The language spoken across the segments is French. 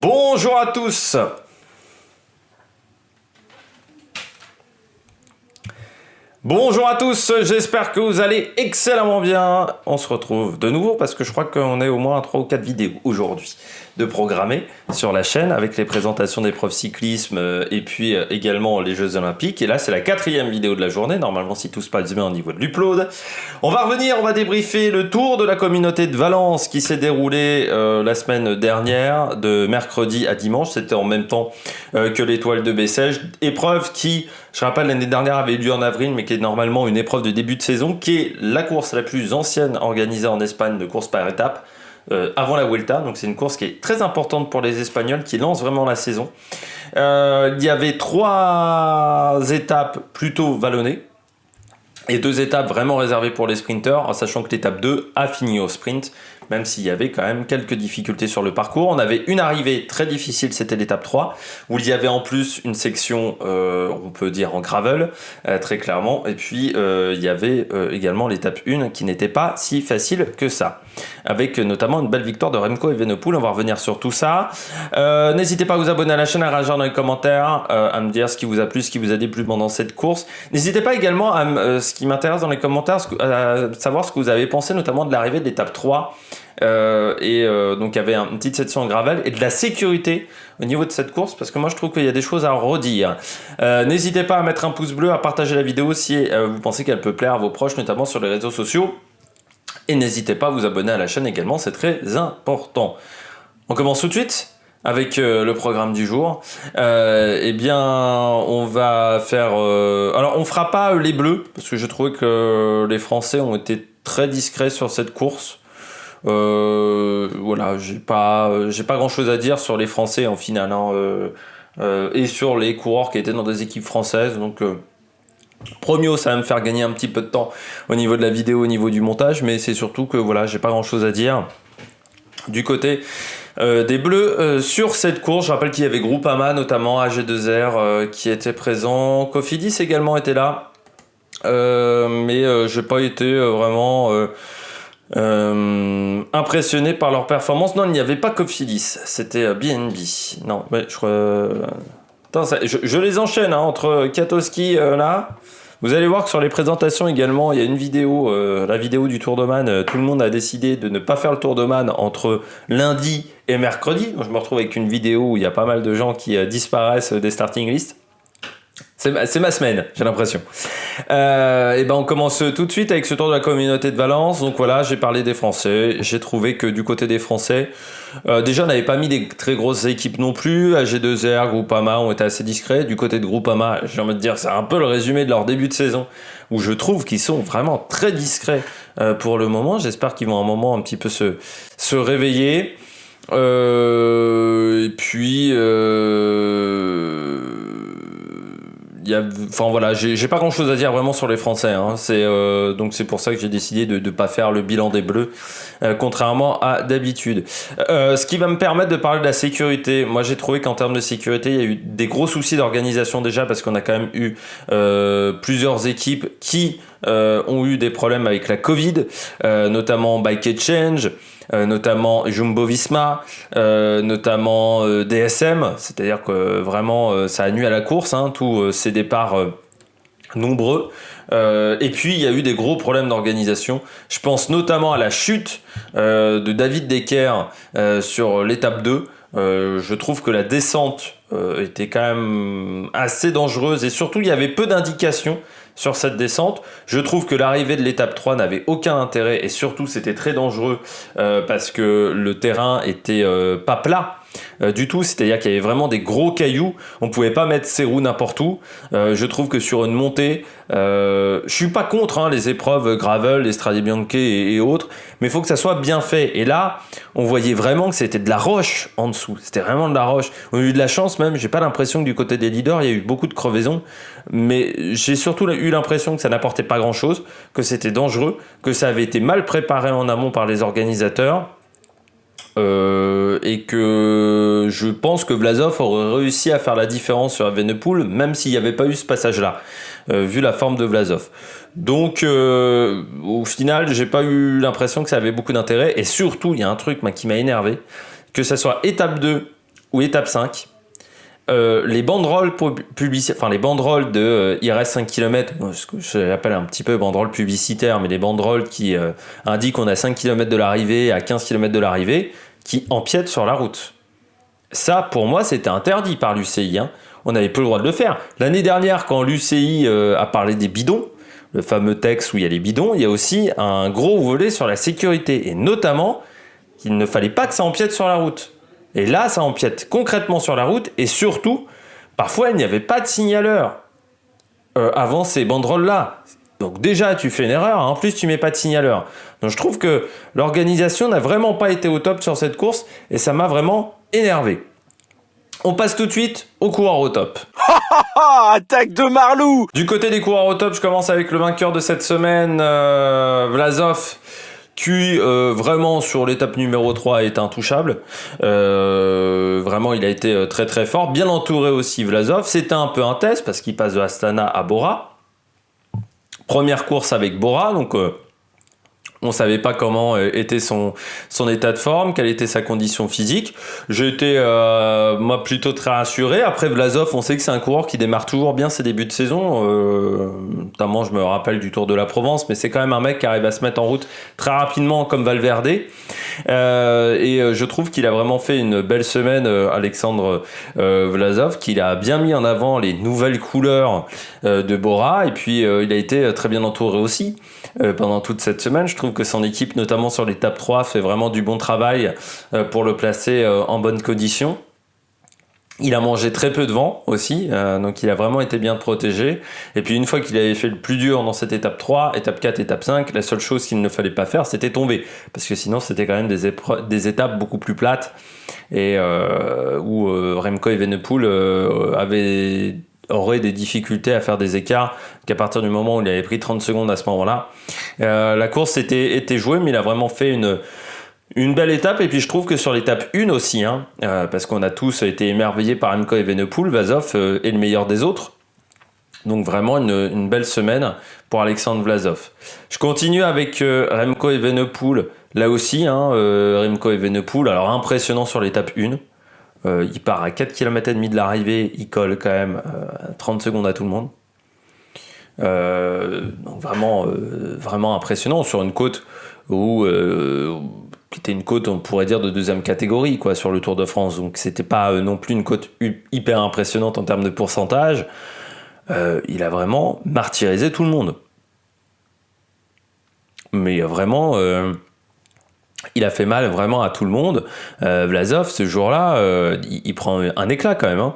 Bonjour à tous. Bonjour à tous, j'espère que vous allez excellemment bien. On se retrouve de nouveau parce que je crois qu'on est au moins à 3 ou 4 vidéos aujourd'hui de programmer sur la chaîne avec les présentations d'épreuves cyclisme et puis également les Jeux Olympiques. Et là, c'est la 4e vidéo de la journée, normalement si tout se passe bien au niveau de l'upload. On va revenir, on va débriefer le tour de la communauté de Valence qui s'est déroulé la semaine dernière, de mercredi à dimanche. C'était en même temps que l'Étoile de Bessèges. Épreuve qui, je rappelle, l'année dernière avait eu lieu en avril, mais qui est normalement une épreuve de début de saison, qui est la course la plus ancienne organisée en Espagne de course par étapes. Avant la Vuelta, donc c'est une course qui est très importante pour les Espagnols qui lancent vraiment la saison. Il y avait 3 étapes plutôt vallonnées et 2 étapes vraiment réservées pour les sprinteurs, en sachant que l'étape 2 a fini au sprint, même s'il y avait quand même quelques difficultés sur le parcours. On avait une arrivée très difficile, c'était l'étape 3, où il y avait en plus une section, on peut dire en gravel, très clairement, et puis il y avait également l'étape 1 qui n'était pas si facile que ça, avec notamment une belle victoire de Remco Evenepoel. On va revenir sur tout ça. N'hésitez pas à vous abonner à la chaîne, à réagir dans les commentaires, à me dire ce qui vous a plu, ce qui vous a déplu pendant cette course. N'hésitez pas également à ce qui m'intéresse dans les commentaires, à savoir ce que vous avez pensé notamment de l'arrivée de l'étape 3. Donc il y avait une petite section en gravel et de la sécurité au niveau de cette course, parce que moi je trouve qu'il y a des choses à redire. N'hésitez pas à mettre un pouce bleu, à partager la vidéo si vous pensez qu'elle peut plaire à vos proches, notamment sur les réseaux sociaux. Et n'hésitez pas à vous abonner à la chaîne également, c'est très important. On commence tout de suite avec le programme du jour. Eh bien, on va faire... Alors, on fera pas les bleus, parce que je trouvais que les Français ont été très discrets sur cette course. Voilà, j'ai pas grand chose à dire sur les Français en finale, hein, et sur les coureurs qui étaient dans des équipes françaises. Donc, Promio, ça va me faire gagner un petit peu de temps au niveau de la vidéo, au niveau du montage, mais c'est surtout que voilà, j'ai pas grand chose à dire du côté des Bleus sur cette course. Je rappelle qu'il y avait Groupama, notamment AG2R qui était présent. Cofidis également était là, mais j'ai pas été vraiment impressionné par leur performance. Non, il n'y avait pas Cofidis, c'était BNB. Non, mais je crois... Attends, je les enchaîne hein, entre Katowski là. Vous allez voir que sur les présentations également, il y a une vidéo, la vidéo du Tour de Man. Tout le monde a décidé de ne pas faire le Tour de Man entre lundi et mercredi. Donc, je me retrouve avec une vidéo où il y a pas mal de gens qui disparaissent des starting lists. C'est ma semaine, j'ai l'impression. Et ben on commence tout de suite avec ce tour de la communauté de Valence. Donc voilà, j'ai parlé des Français. J'ai trouvé que du côté des Français, déjà on n'avait pas mis des très grosses équipes non plus. AG2R, Groupama ont été assez discrets. Du côté de Groupama, j'ai envie de dire, c'est un peu le résumé de leur début de saison, où je trouve qu'ils sont vraiment très discrets pour le moment. J'espère qu'ils vont à un moment un petit peu se réveiller. Et puis... Enfin voilà, j'ai pas grand chose à dire vraiment sur les Français, hein. Donc c'est pour ça que j'ai décidé de ne pas faire le bilan des Bleus, contrairement à d'habitude. Ce qui va me permettre de parler de la sécurité. Moi j'ai trouvé qu'en termes de sécurité, il y a eu des gros soucis d'organisation déjà, parce qu'on a quand même eu plusieurs équipes qui ont eu des problèmes avec la Covid, notamment Bike Exchange, notamment Jumbo-Visma, notamment DSM, c'est-à-dire que vraiment ça a nui à la course, hein, tous ces départs nombreux. Et puis il y a eu des gros problèmes d'organisation. Je pense notamment à la chute de David Decker sur l'étape 2. Je trouve que la descente était quand même assez dangereuse, et surtout il y avait peu d'indications sur cette descente. Je trouve que l'arrivée de l'étape 3 n'avait aucun intérêt, et surtout c'était très dangereux parce que le terrain était pas plat du tout, c'est-à-dire qu'il y avait vraiment des gros cailloux, on pouvait pas mettre ses roues n'importe où. Je trouve que sur une montée, je suis pas contre hein, les épreuves gravel, les Strade Bianche et autres, mais il faut que ça soit bien fait. Et là, on voyait vraiment que c'était de la roche en dessous, c'était vraiment de la roche. On a eu de la chance même, j'ai pas l'impression que du côté des leaders, il y a eu beaucoup de crevaisons, mais j'ai surtout eu l'impression que ça n'apportait pas grand-chose, que c'était dangereux, que ça avait été mal préparé en amont par les organisateurs. Et que je pense que Vlasov aurait réussi à faire la différence sur Evenepoel, même s'il n'y avait pas eu ce passage-là, vu la forme de Vlasov. Donc, au final, j'ai pas eu l'impression que ça avait beaucoup d'intérêt. Et surtout, il y a un truc qui m'a énervé, que ça soit étape 2 ou étape 5, les banderoles publicitaires, enfin les banderoles de il reste 5 km, ce que j'appelle un petit peu banderoles publicitaires, mais les banderoles qui indiquent qu'on a 5 km de l'arrivée à 15 km de l'arrivée, qui empiètent sur la route. Ça, pour moi, c'était interdit par l'UCI. Hein. On n'avait plus le droit de le faire. L'année dernière, quand l'UCI a parlé des bidons, le fameux texte où il y a les bidons, il y a aussi un gros volet sur la sécurité, et notamment qu'il ne fallait pas que ça empiète sur la route. Et là, ça empiète concrètement sur la route, et surtout, parfois, il n'y avait pas de signaleur avant ces banderoles-là. Donc déjà, tu fais une erreur, en plus, tu mets pas de signaleur. Donc je trouve que l'organisation n'a vraiment pas été au top sur cette course, et ça m'a vraiment énervé. On passe tout de suite aux coureurs au top. Attaque de Marlou! Du côté des coureurs au top, je commence avec le vainqueur de cette semaine, Vlasov, qui vraiment sur l'étape numéro 3 est intouchable. Vraiment, il a été très très fort. Bien entouré aussi, Vlasov. C'était un peu un test parce qu'il passe de Astana à Bora. Première course avec Bora, donc on ne savait pas comment était son état de forme, quelle était sa condition physique. J'ai été, moi, plutôt très rassuré. Après, Vlasov, on sait que c'est un coureur qui démarre toujours bien ses débuts de saison. Notamment, je me rappelle du Tour de la Provence, mais c'est quand même un mec qui arrive à se mettre en route très rapidement, comme Valverde. Et je trouve qu'il a vraiment fait une belle semaine, Alexandre Vlasov, qu'il a bien mis en avant les nouvelles couleurs de Bora. Et puis, il a été très bien entouré aussi pendant toute cette semaine. Je trouve que son équipe, notamment sur l'étape 3, fait vraiment du bon travail pour le placer en bonne condition. Il a mangé très peu de vent aussi, donc il a vraiment été bien protégé. Et puis une fois qu'il avait fait le plus dur dans cette étape 3, étape 4, étape 5, la seule chose qu'il ne fallait pas faire, c'était tomber. Parce que sinon, c'était quand même des étapes beaucoup plus plates et où Remco Evenepoel aurait des difficultés à faire des écarts qu'à partir du moment où il avait pris 30 secondes à ce moment-là. La course était jouée, mais il a vraiment fait une belle étape. Et puis je trouve que sur l'étape 1 aussi, parce qu'on a tous été émerveillés par Remco Evenepoel, Vlasov est le meilleur des autres. Donc vraiment une belle semaine pour Alexandre Vlasov. Je continue avec Remco Evenepoel. Là aussi, Remco Evenepoel, alors impressionnant sur l'étape 1. Il part à 4 km et demi de l'arrivée, il colle quand même 30 secondes à tout le monde. Donc vraiment impressionnant sur une côte où c'était une côte, on pourrait dire, de deuxième catégorie quoi, sur le Tour de France. Donc c'était pas non plus une côte hyper impressionnante en termes de pourcentage. Il a vraiment martyrisé tout le monde. Mais vraiment... il a fait mal vraiment à tout le monde. Vlasov, ce jour-là, il prend un éclat quand même. Hein.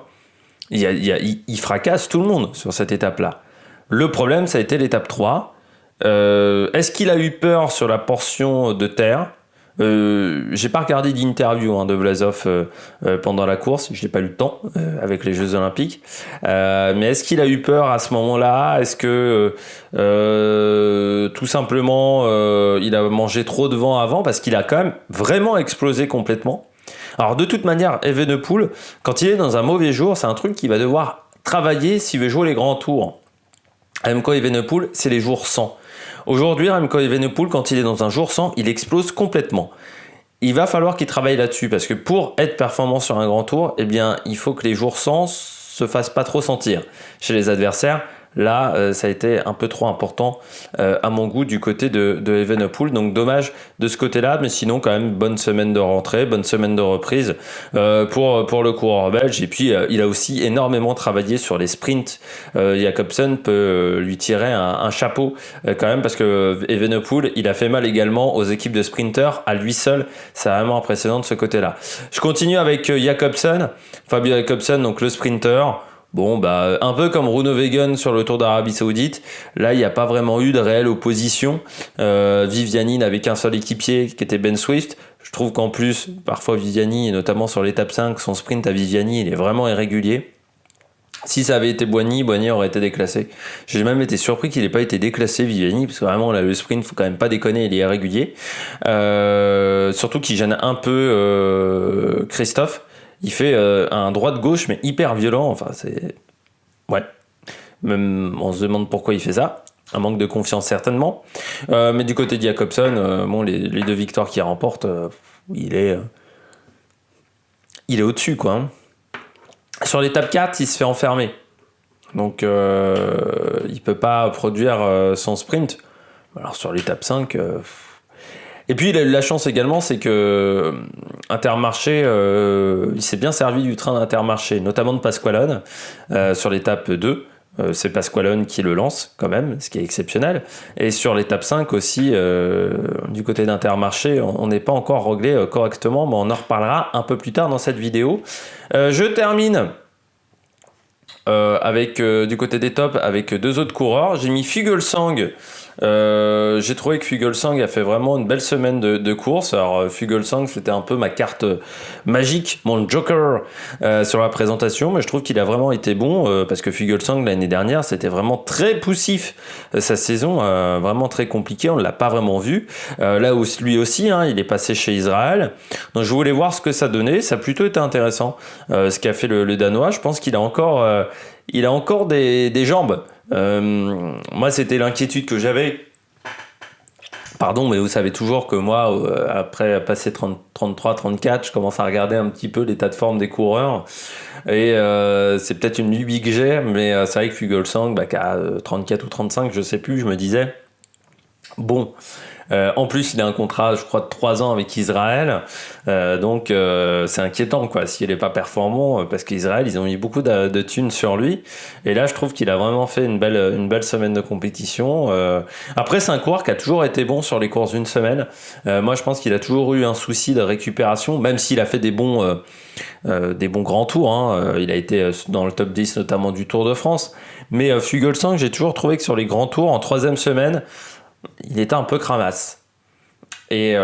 Il fracasse tout le monde sur cette étape-là. Le problème, ça a été l'étape 3. Est-ce qu'il a eu peur sur la portion de terre ? J'ai pas regardé d'interview de Vlasov pendant la course, je n'ai pas eu le temps avec les Jeux Olympiques. Mais est-ce qu'il a eu peur à ce moment-là ? Est-ce que tout simplement il a mangé trop de vent avant ? Parce qu'il a quand même vraiment explosé complètement. Alors de toute manière, Evenepoel, quand il est dans un mauvais jour, c'est un truc qu'il va devoir travailler s'il veut jouer les grands tours. Remco Evenepoel, c'est les jours 100. Aujourd'hui, Remco Evenepoel, quand il est dans un jour 100, il explose complètement. Il va falloir qu'il travaille là-dessus, parce que pour être performant sur un grand tour, eh bien, il faut que les jours 100 se fassent pas trop sentir chez les adversaires. Là, ça a été un peu trop important à mon goût du côté de Evenepoel. Donc dommage de ce côté-là, mais sinon quand même bonne semaine de rentrée, bonne semaine de reprise pour le coureur belge. Et puis il a aussi énormément travaillé sur les sprints. Jacobsen peut lui tirer un chapeau quand même, parce que Evenepoel, il a fait mal également aux équipes de sprinters. À lui seul, c'est vraiment impressionnant de ce côté-là. Je continue avec Jacobsen, Fabio Jacobsen, donc le sprinter. Bon, un peu comme Bruno Wegen sur le Tour d'Arabie Saoudite. Là, il n'y a pas vraiment eu de réelle opposition. Viviani n'avait qu'un seul équipier qui était Ben Swift. Je trouve qu'en plus, parfois Viviani, et notamment sur l'étape 5, son sprint à Viviani, il est vraiment irrégulier. Si ça avait été Boigny aurait été déclassé. J'ai même été surpris qu'il n'ait pas été déclassé, Viviani, parce que vraiment, là, le sprint, faut quand même pas déconner, il est irrégulier. Surtout qu'il gêne un peu Christophe. Il fait un droite-gauche, mais hyper violent. Enfin, c'est... Ouais. Même, on se demande pourquoi il fait ça. Un manque de confiance, certainement. Mais du côté de Jacobsen, les deux victoires qu'il remporte, il est il est au-dessus, quoi. Hein. Sur l'étape 4, il se fait enfermer. Donc, il peut pas produire son sprint. Alors, sur l'étape 5... Et puis, il a eu la chance également, c'est que Intermarché, il s'est bien servi du train d'Intermarché, notamment de Pasqualone, sur l'étape 2. C'est Pasqualone qui le lance quand même, ce qui est exceptionnel. Et sur l'étape 5 aussi, du côté d'Intermarché, on n'est pas encore réglé correctement, mais on en reparlera un peu plus tard dans cette vidéo. Je termine avec du côté des tops avec deux autres coureurs. J'ai mis Fuglsang. J'ai trouvé que Fuglsang a fait vraiment une belle semaine de course. Alors Fuglsang, c'était un peu ma carte magique, mon joker sur la présentation, mais je trouve qu'il a vraiment été bon parce que Fuglsang l'année dernière c'était vraiment très poussif sa saison, vraiment très compliqué, on ne l'a pas vraiment vu. Là où lui aussi, hein, il est passé chez Israël, donc je voulais voir ce que ça donnait. Ça a plutôt été intéressant ce qu'a fait le Danois. Je pense qu'il a encore des jambes. Moi, c'était l'inquiétude que j'avais. Pardon, mais vous savez toujours que moi, après passer 33, 34, je commence à regarder un petit peu l'état de forme des coureurs. Et c'est peut-être une lubie que j'ai, mais c'est vrai que Fuglsang, qu'à 34 ou 35, je sais plus, je me disais, bon... en plus, il a un contrat, je crois, de 3 ans avec Israël. Donc, c'est inquiétant, quoi, s'il n'est pas performant, parce qu'Israël, ils ont mis beaucoup de thunes sur lui. Et là, je trouve qu'il a vraiment fait une belle semaine de compétition. Après, c'est un coureur qui a toujours été bon sur les courses d'une semaine. Moi, je pense qu'il a toujours eu un souci de récupération, même s'il a fait des bons grands tours. Hein. Il a été dans le top 10, notamment du Tour de France. Mais Fuglsang, j'ai toujours trouvé que sur les grands tours, en 3e semaine, il était un peu cramasse. Et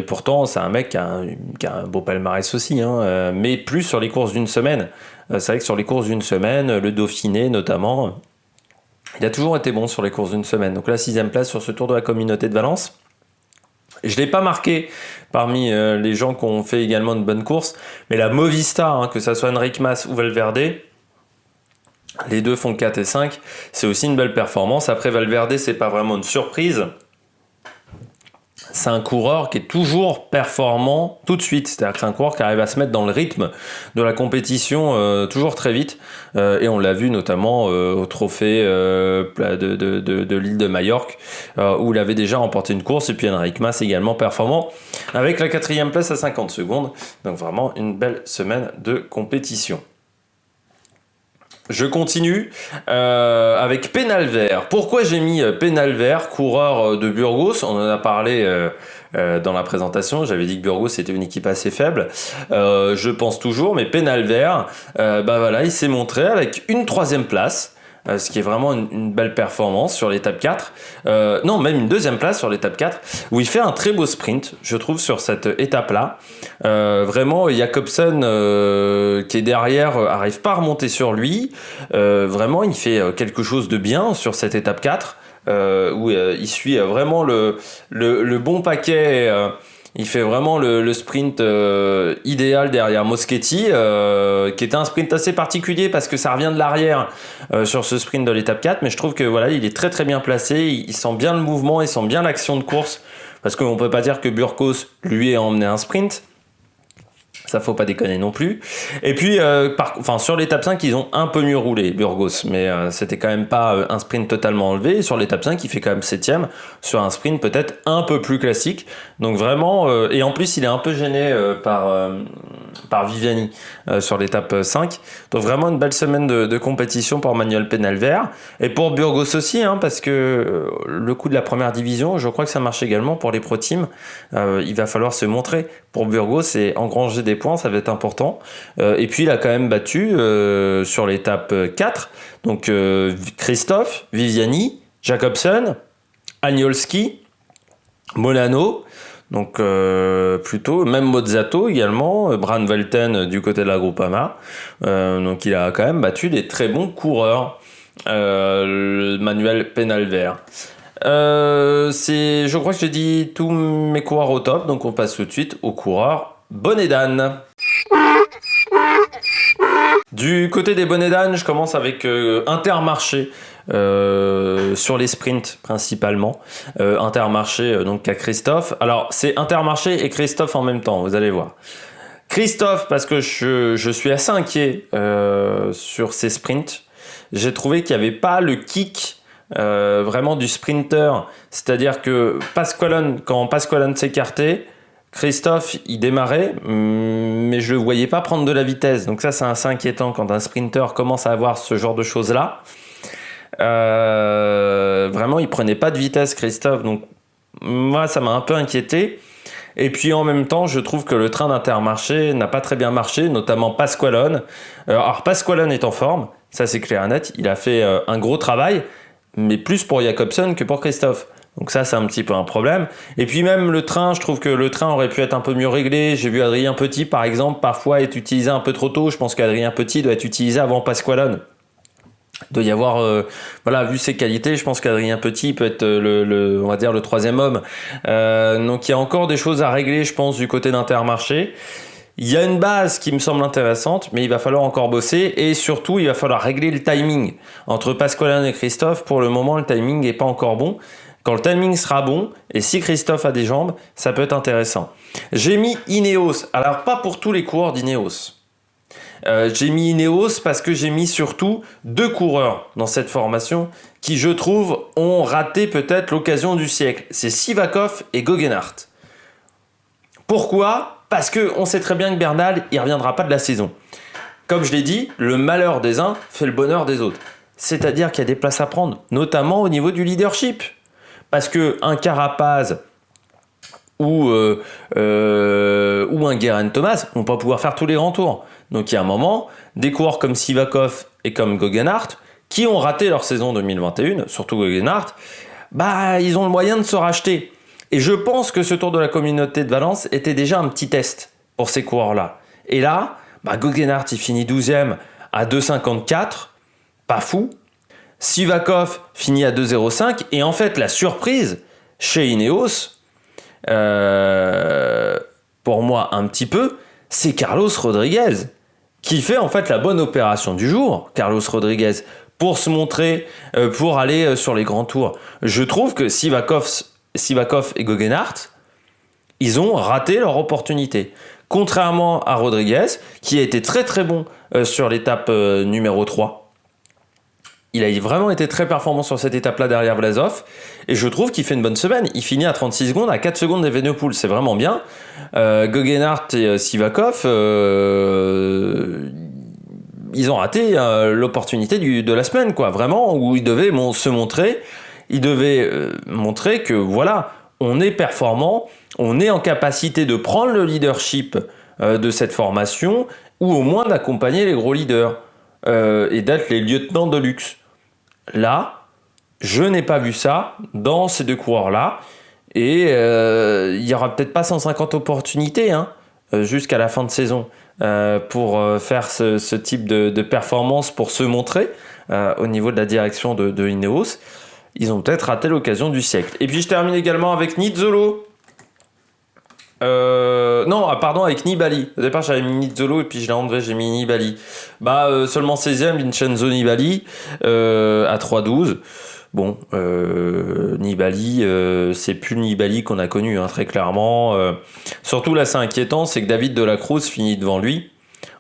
pourtant, c'est un mec qui a un beau palmarès aussi, hein, mais plus sur les courses d'une semaine. C'est vrai que sur les courses d'une semaine, le Dauphiné notamment, il a toujours été bon sur les courses d'une semaine. Donc la 6e place sur ce Tour de la Communauté de Valence. Je ne l'ai pas marqué parmi les gens qui ont fait également une bonne course, mais la Movistar, hein, que ça soit Enric Mas ou Valverde, les deux font 4 et 5, c'est aussi une belle performance. Après, Valverde, c'est pas vraiment une surprise. C'est un coureur qui est toujours performant tout de suite. C'est-à-dire que c'est un coureur qui arrive à se mettre dans le rythme de la compétition toujours très vite. Et on l'a vu notamment au trophée de l'île de Majorque, où il avait déjà remporté une course. Et puis Enric Mas également performant avec la 4e place à 50 secondes. Donc vraiment une belle semaine de compétition. Je continue avec Penalver. Pourquoi j'ai mis Penalver, coureur de Burgos? On en a parlé dans la présentation. J'avais dit que Burgos était une équipe assez faible. Je pense toujours, mais Penalver, voilà, il s'est montré avec une 3e place. Ce qui est vraiment une belle performance sur l'étape 4. Non, même une 2e place sur l'étape 4, où il fait un très beau sprint, je trouve, sur cette étape-là. Vraiment, Jakobsen, qui est derrière, arrive pas à remonter sur lui. Vraiment, il fait quelque chose de bien sur cette étape 4, où il suit vraiment le bon paquet. Il fait vraiment le sprint idéal derrière Moschetti, qui était un sprint assez particulier parce que ça revient de l'arrière sur ce sprint de l'étape 4, mais je trouve que voilà, il est très très bien placé, il sent bien le mouvement, il sent bien l'action de course, parce qu'on peut pas dire que Burgos lui ait emmené un sprint. Ça, faut pas déconner non plus. Et puis, sur l'étape 5, ils ont un peu mieux roulé, Burgos. Mais c'était quand même pas un sprint totalement enlevé. Et sur l'étape 5, il fait quand même 7e sur un sprint peut-être un peu plus classique. Donc vraiment... et en plus, il est un peu gêné par Viviani sur l'étape 5. Donc vraiment une belle semaine de compétition pour Manuel Penalver. Et pour Burgos aussi, hein, parce que le coup de la première division, je crois que ça marche également pour les pro teams. Il va falloir se montrer pour Burgos et engranger des points, ça va être important. Et puis il a quand même battu sur l'étape 4, donc Christophe, Viviani, Jakobsen, Agnolski, Molano, donc plutôt, même Mozzato également, Bran Velten du côté de la Groupama. Donc il a quand même battu des très bons coureurs, Manuel Penalver. Je crois que j'ai dit tous mes coureurs au top, donc on passe tout de suite aux coureurs bonnet d'âne. Du côté des bonnets d'âne, je commence avec Intermarché sur les sprints principalement. Intermarché donc à Christophe. Alors c'est Intermarché et Christophe en même temps, vous allez voir. Christophe, parce que je suis assez inquiet sur ses sprints. J'ai trouvé qu'il n'y avait pas le kick vraiment du sprinter. C'est-à-dire que quand Pasqualone s'écartait, Christophe, il démarrait, mais je le voyais pas prendre de la vitesse. Donc ça, c'est assez inquiétant quand un sprinter commence à avoir ce genre de choses-là. Vraiment, il prenait pas de vitesse, Christophe. Donc moi, ça m'a un peu inquiété. Et puis en même temps, je trouve que le train d'Intermarché n'a pas très bien marché, notamment Pasqualone. Alors Pasqualone est en forme, ça c'est clair et net. Il a fait un gros travail, mais plus pour Jakobsen que pour Christophe. Donc ça, c'est un petit peu un problème. Et puis même le train, je trouve que le train aurait pu être un peu mieux réglé. J'ai vu Adrien Petit, par exemple, parfois être utilisé un peu trop tôt. Je pense qu'Adrien Petit doit être utilisé avant Pasqualone. Il doit y avoir, vu ses qualités, je pense qu'Adrien Petit peut être on va dire le troisième homme. Donc il y a encore des choses à régler, je pense, du côté d'Intermarché. Il y a une base qui me semble intéressante, mais il va falloir encore bosser et surtout il va falloir régler le timing entre Pasqualone et Christophe. Pour le moment, le timing n'est pas encore bon. Quand le timing sera bon, et si Christophe a des jambes, ça peut être intéressant. J'ai mis Ineos, alors pas pour tous les coureurs d'Ineos. J'ai mis Ineos parce que j'ai mis surtout 2 coureurs dans cette formation qui, je trouve, ont raté peut-être l'occasion du siècle. C'est Sivakov et Geoghenaert. Pourquoi ? Parce qu'on sait très bien que Bernal, il ne reviendra pas de la saison. Comme je l'ai dit, le malheur des uns fait le bonheur des autres. C'est-à-dire qu'il y a des places à prendre, notamment au niveau du leadership. Parce qu'un Carapaz ou un Geraint Thomas vont pas pouvoir faire tous les grands tours. Donc il y a un moment, des coureurs comme Sivakov et comme Geoghenaert, qui ont raté leur saison 2021, surtout Geoghenaert, ils ont le moyen de se racheter. Et je pense que ce Tour de la Communauté de Valence était déjà un petit test pour ces coureurs-là. Et là, Geoghenaert, il finit 12e à 2,54, pas fou. Sivakov finit à 2,05. Et en fait, la surprise chez Ineos, pour moi un petit peu, c'est Carlos Rodriguez qui fait en fait la bonne opération du jour, Carlos Rodriguez, pour se montrer, pour aller sur les grands tours. Je trouve que Sivakov et Geoghenaert, ils ont raté leur opportunité. Contrairement à Rodriguez, qui a été très très bon sur l'étape numéro 3. Il a vraiment été très performant sur cette étape-là derrière Vlasov. Et je trouve qu'il fait une bonne semaine. Il finit à 36 secondes, à 4 secondes d'Evenepoel. C'est vraiment bien. Geoghenaert et Sivakov, ils ont raté l'opportunité de la semaine, quoi. Vraiment, où ils devaient se montrer. Ils devaient montrer que, voilà, on est performant, on est en capacité de prendre le leadership de cette formation, ou au moins d'accompagner les gros leaders. Et d'être les lieutenants de luxe. Là, je n'ai pas vu ça dans ces 2 coureurs-là. Et il n'y aura peut-être pas 150 opportunités jusqu'à la fin de saison pour faire ce type de performance, pour se montrer au niveau de la direction de Ineos. Ils ont peut-être raté l'occasion du siècle. Et puis je termine également avec Nizzolo. Avec Nibali. Au départ, j'avais mis Nizzolo et puis je l'ai enlevé, j'ai mis Nibali. Seulement 16e, Vincenzo Nibali à 3,12. Bon, Nibali, c'est plus le Nibali qu'on a connu, très clairement. Surtout là, c'est inquiétant, c'est que David de la Cruz finit devant lui.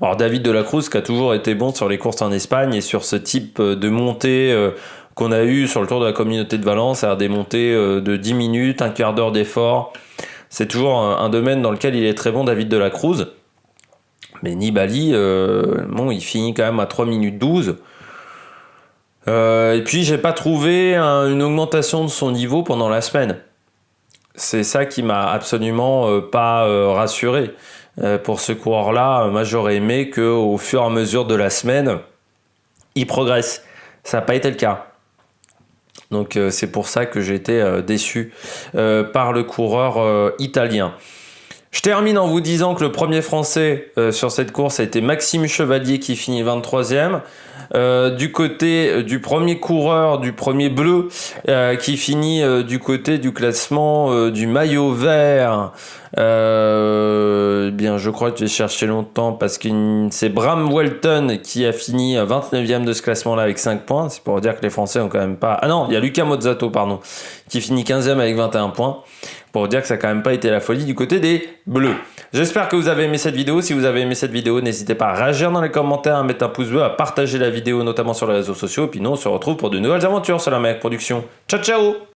Alors, David de la Cruz qui a toujours été bon sur les courses en Espagne et sur ce type de montée qu'on a eu sur le Tour de la Communauté de Valence, c'est-à-dire des montées de 10 minutes, un quart d'heure d'effort. C'est toujours un domaine dans lequel il est très bon, David de la Cruz. Mais Nibali, il finit quand même à 3 minutes 12. Et puis, j'ai pas trouvé une augmentation de son niveau pendant la semaine. C'est ça qui m'a absolument pas rassuré. Pour ce coureur-là, moi, j'aurais aimé qu'au fur et à mesure de la semaine, il progresse. Ça n'a pas été le cas. Donc c'est pour ça que j'ai été déçu par le coureur italien. Je termine en vous disant que le premier français sur cette course a été Maxime Chevalier qui finit 23e. Du côté du premier coureur, du premier bleu qui finit du côté du classement du maillot vert. Je crois que je vais chercher longtemps parce que c'est Bram Welton qui a fini 29e de ce classement-là avec 5 points. C'est pour dire que les Français ont quand même pas... Ah non, il y a Luca Mozzato, qui finit 15e avec 21 points. pour dire que ça n'a quand même pas été la folie du côté des Bleus. J'espère que vous avez aimé cette vidéo. Si vous avez aimé cette vidéo, n'hésitez pas à réagir dans les commentaires, à mettre un pouce bleu, à partager la vidéo, notamment sur les réseaux sociaux. Et puis nous, on se retrouve pour de nouvelles aventures sur la Mac Production. Ciao, ciao!